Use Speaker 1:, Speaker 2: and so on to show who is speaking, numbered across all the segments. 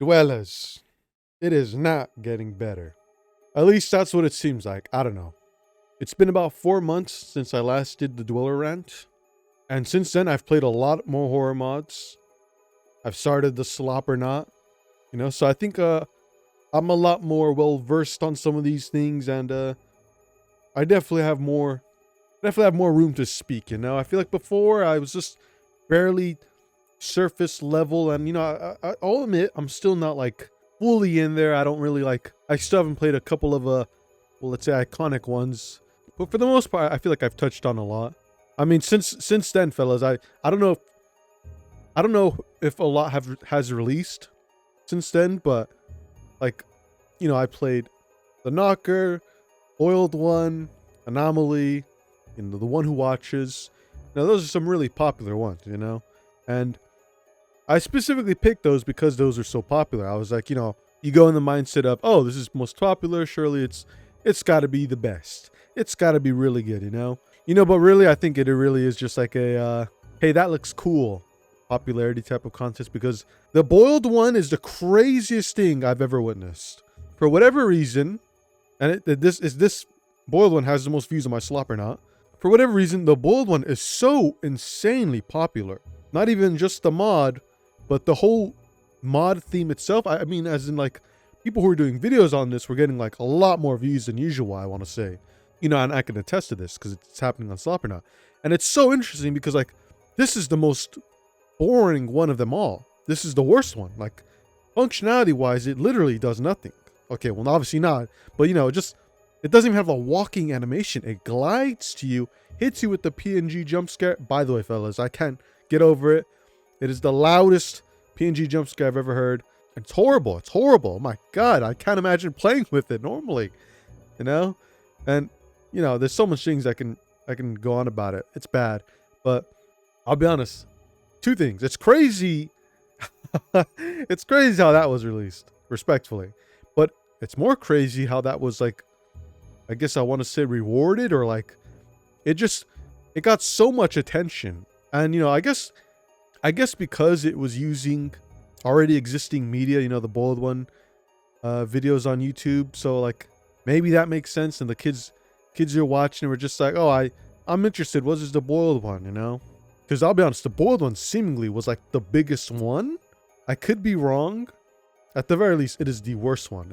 Speaker 1: Dwellas. It is not getting better. At least that's what it seems like. I don't know. It's been about 4 months since I last did the Dweller rant. And since then, I've played a lot more horror mods. I've started the Slop or Not. So I think I'm a lot more well versed on some of these things, and I definitely have more room to speak. I feel like before I was just barely surface level, and I'll admit I'm still not like fully in there. I don't really like. I still haven't played a couple of well, let's say iconic ones, but for the most part, I feel like I've touched on a lot. I mean, since then, fellas, I don't know if a lot has released since then, but like, I played the Knocker, Oiled One, Anomaly, the One Who Watches. Now those are some really popular ones, and I specifically picked those because those are so popular. I was like, you go in the mindset of, oh, this is most popular. Surely it's got to be the best. It's got to be really good, But really, I think it really is just like a, hey, that looks cool popularity type of contest, because the boiled one is the craziest thing I've ever witnessed. For whatever reason, and this boiled one has the most views on my slop or not. For whatever reason, the boiled one is so insanely popular. Not even just the mod, but the whole mod theme itself. I mean, as in like people who are doing videos on this were getting like a lot more views than usual, I want to say. And I can attest to this because it's happening on Slop or Not. And it's so interesting because like this is the most boring one of them all. This is the worst one. Like functionality wise, it literally does nothing. Okay, well obviously not, but it doesn't even have a walking animation. It glides to you, hits you with the PNG jump scare. By the way, fellas, I can't get over it. It is the loudest PNG jump scare I've ever heard. It's horrible. It's horrible. Oh my god, I can't imagine playing with it normally. And there's so much things I can go on about it. It's bad, but I'll be honest. Two things. It's crazy. It's crazy how that was released, respectfully. But it's more crazy how that was like, I guess I want to say rewarded, or like it got so much attention. And I guess because it was using already existing media, the boiled one videos on YouTube. So like maybe that makes sense. And the kids are watching were just like, oh, I'm interested. What is the boiled one, Because I'll be honest, the boiled one seemingly was like the biggest one. I could be wrong. At the very least, it is the worst one.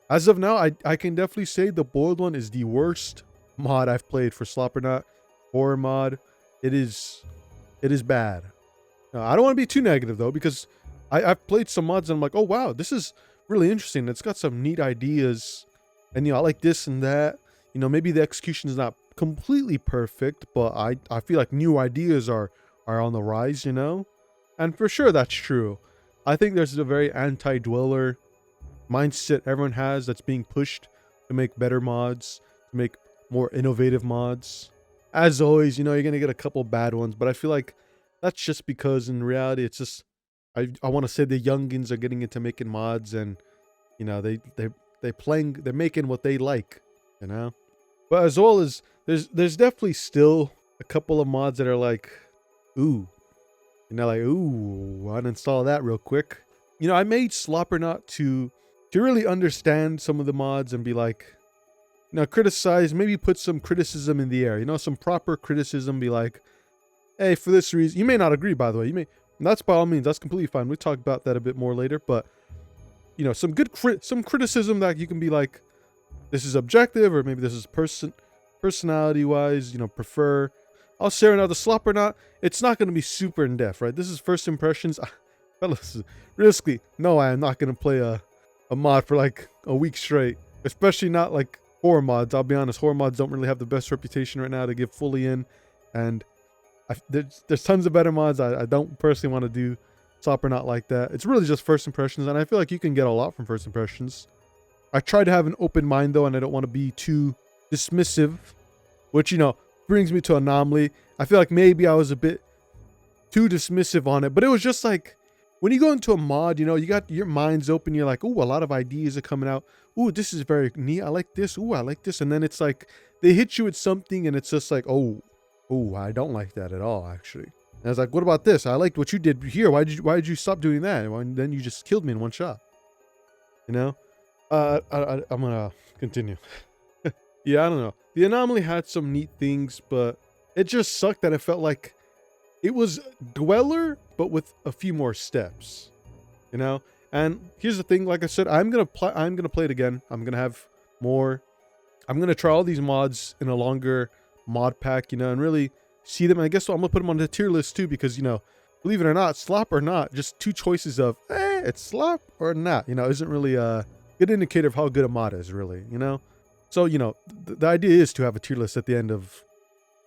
Speaker 1: As of now, I can definitely say the boiled one is the worst mod I've played for Slop or Not horror mod. It is bad. Now, I don't want to be too negative though, because I've played some mods and I'm like, oh wow, this is really interesting. It's got some neat ideas, and I like this and that. Maybe the execution is not completely perfect, but I feel like new ideas are on the rise, and for sure that's true. I think there's a very anti-dweller mindset everyone has that's being pushed to make better mods, to make more innovative mods. As always, you're gonna get a couple bad ones, but I feel like that's just because in reality it's just I want to say the youngins are getting into making mods, and they're making what they like, but as well as there's definitely still a couple of mods that are like, ooh, like, ooh, uninstall that real quick. I made Slop or Not to really understand some of the mods and be like, criticize, maybe put some criticism in the air, some proper criticism, be like, hey, for this reason, you may not agree, by the way, and that's by all means, that's completely fine. We'll talk about that a bit more later, but some good some criticism that you can be like, this is objective, or maybe this is personality wise, prefer. I'll share now the Slop or Not. It's not going to be super in depth, right? This is first impressions. Fellas, realistically, no, I am not going to play a mod for like a week straight, especially not like horror mods. I'll be honest, horror mods don't really have the best reputation right now to get fully in, and there's tons of better mods. I don't personally want to do Slop or Not like that. It's really just first impressions, and I feel like you can get a lot from first impressions. I try to have an open mind though, and I don't want to be too dismissive, which brings me to Anomaly. I feel like maybe I was a bit too dismissive on it, but it was just like when you go into a mod, you got your mind's open. You're like, ooh, a lot of ideas are coming out. Ooh, this is very neat. I like this. Ooh, I like this. And then it's like they hit you with something, and it's just like, oh, I don't like that at all, actually. And I was like, what about this? I liked what you did here. Why did you stop doing that? And then you just killed me in one shot. You know? I'm gonna continue. Yeah, I don't know. The anomaly had some neat things, but it just sucked that it felt like it was Dweller, but with a few more steps. You know? And here's the thing, like I said, I'm gonna play it again. I'm gonna have more. I'm gonna try all these mods in a longer mod pack, you know, and really see them. And I guess I'm gonna put them on the tier list too, because, you know, believe it or not, slop or not, just two choices of it's slop or not, you know, isn't really a good indicator of how good a mod is, really, you know. So, you know, the idea is to have a tier list at the end of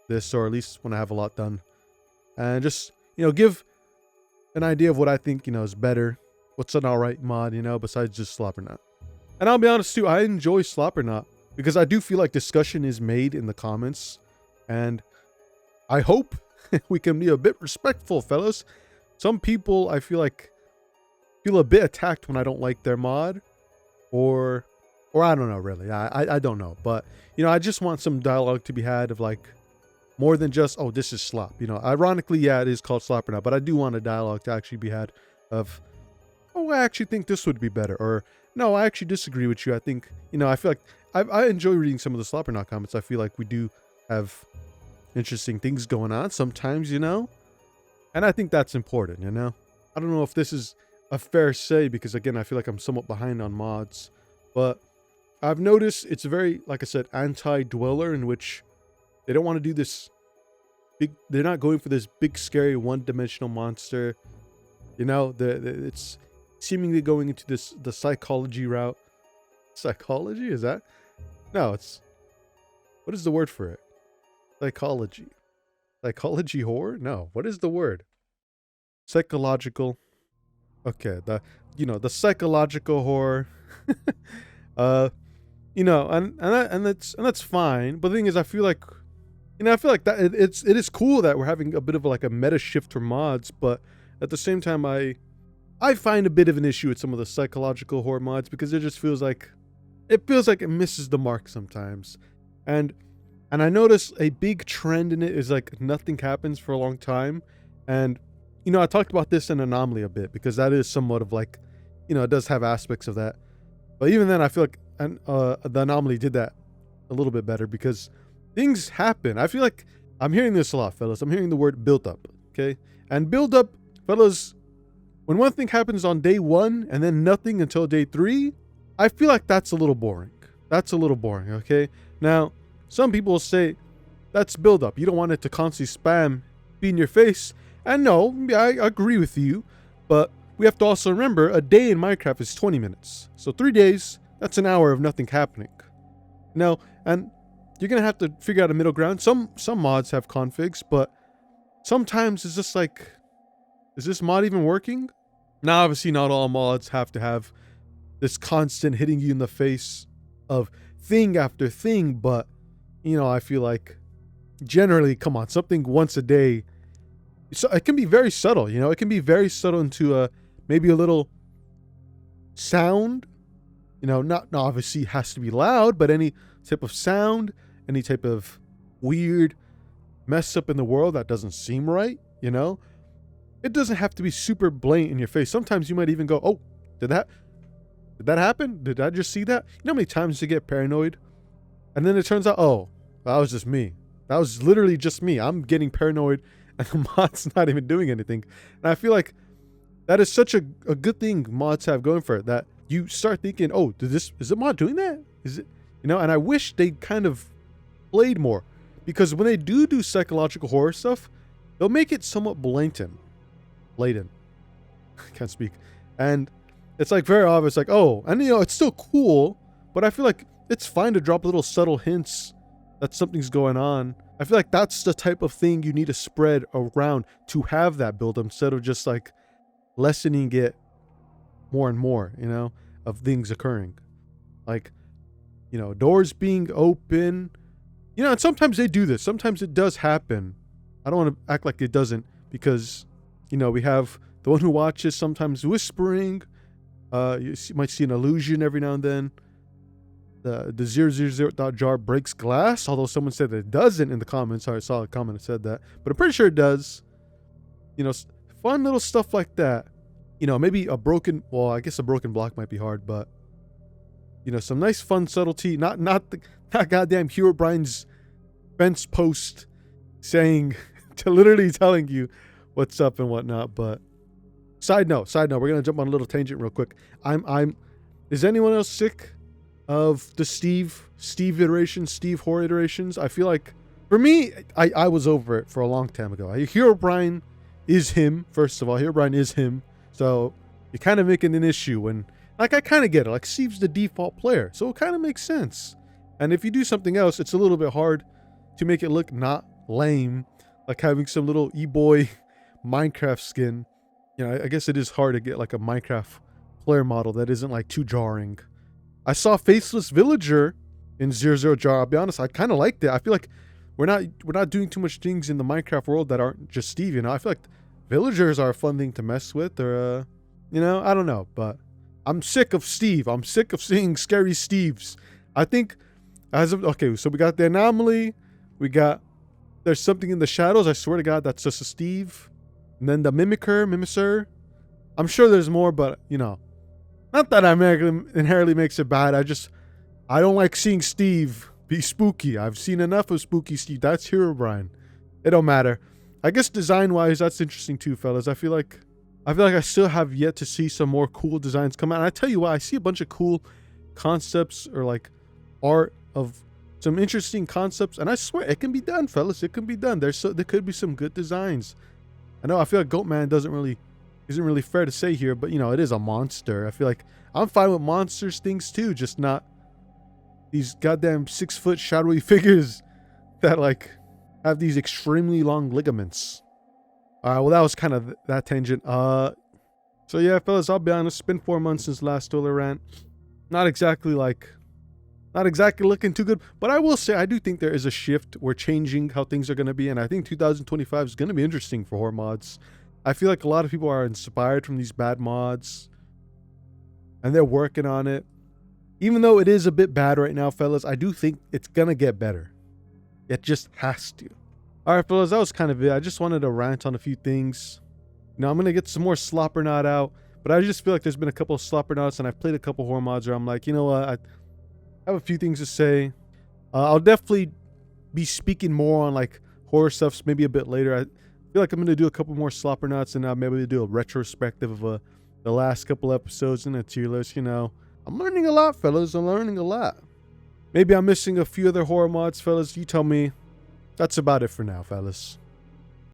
Speaker 1: this, or at least when I have a lot done, and just, you know, give an idea of what I think, you know, is better. What's an alright mod, you know, besides just slop or not. And I'll be honest too, I enjoy slop or not, because I do feel like discussion is made in the comments, and I hope we can be a bit respectful, fellas. Some people, I feel like, feel a bit attacked when I don't like their mod, or I don't know, really. I don't know, but, you know, I just want some dialogue to be had of, like, more than just, oh, this is slop, you know. Ironically, yeah, it is called slop or not, but I do want a dialogue to actually be had of, oh, I actually think this would be better, or no, I actually disagree with you. I think, you know, I feel like I enjoy reading some of the slop or not comments. I feel like we do have interesting things going on sometimes, you know, and I think that's important, you know. I don't know if this is a fair say, because again, I feel like I'm somewhat behind on mods, but I've noticed it's very, like I said, anti-Dweller, in which they don't want to do this big, they're not going for this big scary one-dimensional monster, you know. It's seemingly going into the psychology route. Psychology, is that? No, it's, what is the word for it? Psychology horror? No, what is the word? Psychological. Okay, the psychological horror. You know, and that's fine, but the thing is, I feel like, you know, I feel like that it is cool that we're having a bit of like a meta shift for mods, but at the same time, I find a bit of an issue with some of the psychological horror mods, because it just feels like it misses the mark sometimes. And I notice a big trend in it is like nothing happens for a long time. And, you know, I talked about this in Anomaly a bit, because that is somewhat of like, you know, it does have aspects of that. But even then, I feel like the Anomaly did that a little bit better, because things happen. I feel like I'm hearing this a lot, fellas. I'm hearing the word build up, okay? And build up, fellas, when one thing happens on day 1 and then nothing until day 3, I feel like that's a little boring. That's a little boring, okay? Now, some people will say that's build up. You don't want it to constantly spam, be in your face. And no, I agree with you, but we have to also remember a day in Minecraft is 20 minutes. So 3 days, that's an hour of nothing happening. Now, and you're going to have to figure out a middle ground. Some mods have configs, but sometimes it's just like, is this mod even working? Now, obviously, not all mods have to have this constant hitting you in the face of thing after thing, but, you know, I feel like generally, come on, something once a day, so it can be very subtle, you know. It can be very subtle into maybe a little sound, you know, not obviously has to be loud, but any type of sound, any type of weird mess up in the world that doesn't seem right, you know. It doesn't have to be super blatant in your face. Sometimes you might even go, oh, did that happen? Did I just see that? You know how many times you get paranoid? And then it turns out, oh, that was just me. That was literally just me. I'm getting paranoid and the mod's not even doing anything. And I feel like that is such a good thing mods have going for it, that you start thinking, oh, is the mod doing that? Is it, you know? And I wish they kind of played more, because when they do psychological horror stuff, they'll make it somewhat blatant. Can't speak. And it's like very obvious, like, oh, and you know, it's still cool, but I feel like it's fine to drop little subtle hints that something's going on. I feel like that's the type of thing you need to spread around to have that build, instead of just like lessening it more and more, you know, of things occurring. Like, you know, doors being open, you know, and sometimes they do this. Sometimes it does happen. I don't want to act like it doesn't, because, you know, we have the one who watches sometimes whispering. Might see an illusion every now and then. The 000.jar breaks glass, although someone said that it doesn't in the comments. I saw a comment that said that, but I'm pretty sure it does. You know, fun little stuff like that. You know, maybe a broken, well, I guess a broken block might be hard, but you know, some nice fun subtlety. Not goddamn Hero Brian's fence post saying to literally telling you what's up and whatnot. But side note, we're gonna jump on a little tangent real quick. Is anyone else sick of the Steve iteration, Steve horror iterations? I feel like for me, I was over it for a long time ago. Hero Brian is him. First of all, Hero Brian is him. So you're kind of making an issue when, like, I kind of get it. Like, Steve's the default player, so it kind of makes sense. And if you do something else, it's a little bit hard to make it look not lame, like having some little e-boy Minecraft skin. You know, I guess it is hard to get like a Minecraft player model that isn't like too jarring. I saw Faceless Villager in 00 Jar. I'll be honest, I kind of liked it. I feel like we're not doing too much things in the Minecraft world that aren't just Steve. You know, I feel like villagers are a fun thing to mess with, or you know, I don't know, but I'm sick of Steve. I'm sick of seeing scary Steves. I think okay, so we got the anomaly, we got there's something in the shadows. I swear to God, that's just a Steve, and then the mimicer. I'm sure there's more, but you know, not that inherently makes it bad. I don't like seeing Steve be spooky. I've seen enough of spooky Steve. That's Hero Brian. It don't matter. I guess design-wise, that's interesting too, fellas. I feel like I still have yet to see some more cool designs come out. And I tell you what, I see a bunch of cool concepts or like art of some interesting concepts, and I swear it can be done, fellas. It can be done. There could be some good designs. I know I feel like Goatman isn't really fair to say here, but you know, it is a monster. I feel like I'm fine with monsters things too, just not these goddamn 6 foot shadowy figures that like have these extremely long ligaments. Well, that was kind of that tangent. So yeah, fellas, I'll be honest, it's been 4 months since last Dweller rant. Not exactly looking too good, but I will say I do think there is a shift. We're changing how things are going to be, and I think 2025 is going to be interesting for horror mods. I feel like a lot of people are inspired from these bad mods, and they're working on it. Even though it is a bit bad right now, fellas, I do think it's going to get better. It just has to. Alright, fellas, that was kind of it. I just wanted to rant on a few things. Now, I'm going to get some more Slopperknot out, but I just feel like there's been a couple of Slopperknots, and I've played a couple horror mods where I'm like, you know what, I have a few things to say. I'll definitely be speaking more on like horror stuff maybe a bit later. I feel like I'm going to do a couple more Slopperknots, and maybe do a retrospective of the last couple episodes and a tier list, you know. I'm learning a lot, fellas. I'm learning a lot. Maybe I'm missing a few other horror mods, fellas. You tell me. That's about it for now, fellas.